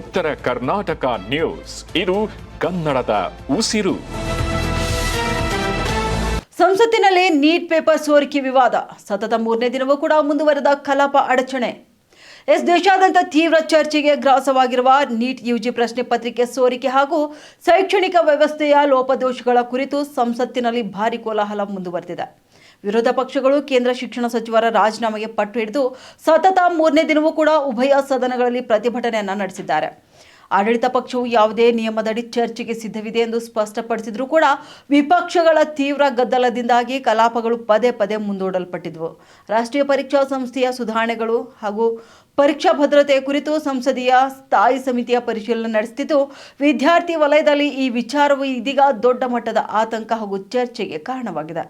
ಉತ್ತರ ಕರ್ನಾಟಕ ನ್ಯೂಸ್, ಇದು ಕನ್ನಡದ ಉಸಿರು. ಸಂಸತ್ತಿನಲ್ಲಿ ನೀಟ್ ಪೇಪರ್ ಸೋರಿಕೆ ವಿವಾದ ಸತತ 3ನೇ ದಿನವೂ ಕೂಡ ಮುಂದುವರೆದ ಕಲಾಪ ಅಡಚಣೆ. ದೇಶಾದ್ಯಂತ ತೀವ್ರ ಚರ್ಚೆಗೆ ಗ್ರಾಸವಾಗಿರುವ ನೀಟ್ ಯುಜಿ ಪ್ರಶ್ನೆ ಪತ್ರಿಕೆ ಸೋರಿಕೆ ಹಾಗೂ ಶೈಕ್ಷಣಿಕ ವ್ಯವಸ್ಥೆಯ ಲೋಪದೋಷಗಳ ಕುರಿತು ಸಂಸತ್ತಿನಲ್ಲಿ ಭಾರೀ ಕೋಲಾಹಲ ಮುಂದುವರೆದಿದೆ. ವಿರೋಧ ಪಕ್ಷಗಳು ಕೇಂದ್ರ ಶಿಕ್ಷಣ ಸಚಿವರ ರಾಜೀನಾಮೆಗೆ ಪಟ್ಟು ಹಿಡಿದು ಸತತ 3ನೇ ದಿನವೂ ಕೂಡ ಉಭಯ ಸದನಗಳಲ್ಲಿ ಪ್ರತಿಭಟನೆಯನ್ನ ನಡೆಸಿದ್ದಾರೆ. ಆಡಳಿತ ಪಕ್ಷವು ಯಾವುದೇ ನಿಯಮದಡಿ ಚರ್ಚೆಗೆ ಸಿದ್ಧವಿದೆ ಎಂದು ಸ್ಪಷ್ಟಪಡಿಸಿದರೂ ಕೂಡ ವಿಪಕ್ಷಗಳ ತೀವ್ರ ಗದ್ದಲದಿಂದಾಗಿ ಕಲಾಪಗಳು ಪದೇ ಪದೇ ಮುಂದೂಡಲ್ಪಟ್ಟಿದ್ವು. ರಾಷ್ಟ್ರೀಯ ಪರೀಕ್ಷಾ ಸಂಸ್ಥೆಯ ಸುಧಾರಣೆಗಳು ಹಾಗೂ ಪರೀಕ್ಷಾ ಭದ್ರತೆ ಕುರಿತು ಸಂಸದೀಯ ಸ್ಥಾಯಿ ಸಮಿತಿಯ ಪರಿಶೀಲನೆ ನಡೆಸುತ್ತಿದ್ದು, ವಿದ್ಯಾರ್ಥಿ ವಲಯದಲ್ಲಿ ಈ ವಿಚಾರವು ಇದೀಗ ದೊಡ್ಡ ಮಟ್ಟದ ಆತಂಕ ಹಾಗೂ ಚರ್ಚೆಗೆ ಕಾರಣವಾಗಿದೆ.